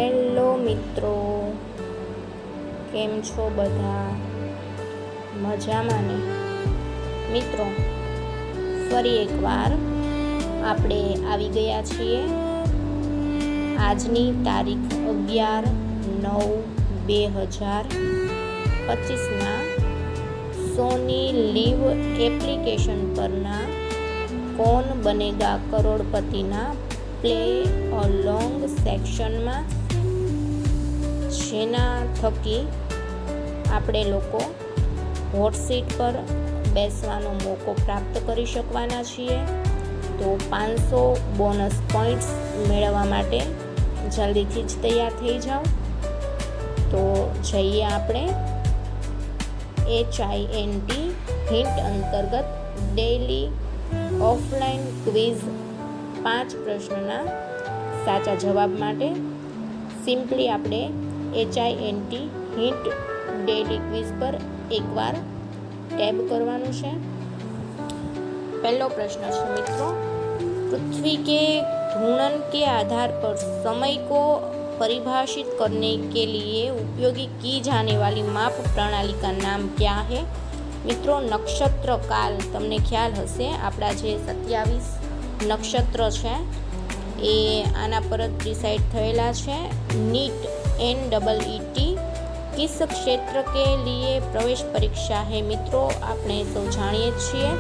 Hello મિત્રો, કેમ છો બધા? મજામાં ને? મિત્રો, ફરી એકવાર આપણે આવી ગયા છીએ. આજની તારીખ 11/9/2025 સોની લીવ એપ્લિકેશન પરના કોન બનેગા કરોડપતિના પ્લે અલોંગ સેક્શનમાં, જેના થકી આપણે લોકો હોટ સીટ પર બેસવાનો મોકો પ્રાપ્ત કરી શકવાના છીએ. તો 500 બોનસ પોઈન્ટ્સ મેળવવા માટે જલ્દીથી જ તૈયાર થઈ જાઓ. તો જઈએ આપણે HINT હિન્ટ અંતર્ગત ડેઇલી ઓફલાઈન ક્વિઝ 5 પ્રશ્નના સાચા જવાબ માટે. સિમ્પલી આપણે HINT હિન્ટ ડેઇલી ક્વિઝ પર એકવાર ટેબ કરવાનું છે. पहला प्रश्न है मित्रों, पृथ्वी के घूर्णन के आधार पर समय को परिभाषित करने के लिए उपयोगी की जाने वाली माप प्रणाली का नाम क्या है? मित्रों, नक्षत्र काल तमने ख्याल हशे, आपड़ा जे 27 नक्षत्र है ए आना पर डिसाइड थयेला छे. नीट NEET किस क्षेत्र के लिए प्रवेश परीक्षा है? मित्रों, आपणे सौ जाणीए छीए,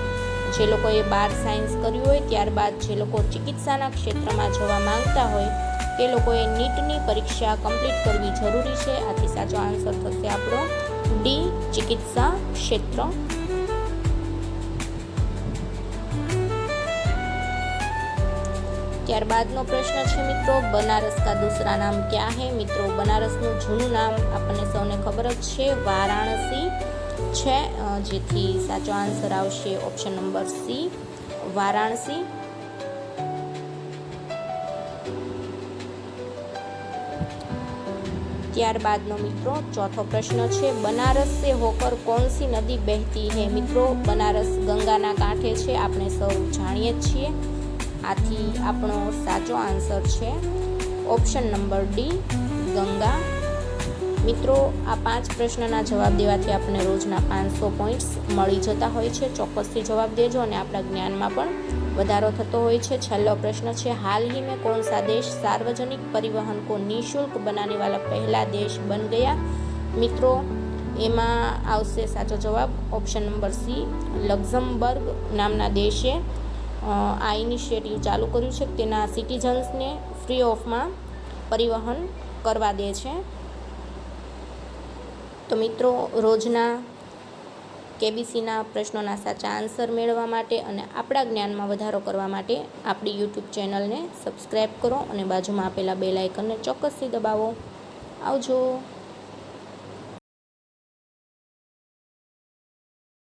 जे लोकोए 12 साइंस कर्युं होय त्यारबाद जे लोको चिकित्साना क्षेत्रमां जवा मांगता होय ते लोकोए नीटनी परीक्षा कम्प्लीट करवी जरूरी छे. आथी साचो आंसर थशे आपणो डी, चिकित्सा क्षेत्र. ત્યારબાદનો પ્રશ્ન છે મિત્રો, બનારસ का दूसरा नाम क्या है? મિત્રો, બનારસનું જૂનું નામ આપણને સૌને ખબર જ છે, વારાણસી છે, જેથી સાચો આન્સર આવશે ઓપ્શન નંબર સી, वाराणसी. ત્યારબાદનો મિત્રો ચોથો પ્રશ્ન છે, बनारस से होकर कौन सी नदी बहती है? મિત્રો, બનારસ ગંગાના કાંઠે છે, આપણે સૌ જાણીએ જ છીએ. આથી આપણો સાચો આન્સર છે ઓપ્શન નંબર ડી, ગંગા. મિત્રો, આ 5 પ્રશ્નના જવાબ દેવાથી આપણને રોજના 500 પોઈન્ટ્સ મળી જતા હોય છે. ચોક્કસથી જવાબ દેજો અને આપણા જ્ઞાનમાં પણ વધારો થતો હોય છે. છેલ્લો પ્રશ્ન છે, हाल ही में कौन सा देश सार्वजनिक परिवहन को निःशुल्क बनाने वाला पहला देश बन गया? મિત્રો, એમાં આવશે સાચો જવાબ ઓપ્શન નંબર સી, લક્ઝમબર્ગ નામના દેશે આ ઇનિશિયેટિવ ચાલુ કર્યું છે. તેના સિટીઝન્સને ફ્રી ઓફમાં પરિવહન કરવા દે છે. તો મિત્રો, રોજના કેબીસીના પ્રશ્નોના સાચા આન્સર મેળવવા માટે અને આપણા જ્ઞાનમાં વધારો કરવા માટે આપણી યુટ્યુબ ચેનલને સબસ્ક્રાઈબ કરો અને બાજુમાં આપેલા બેલ આઇકનને ચોક્કસથી દબાવો. આવજો.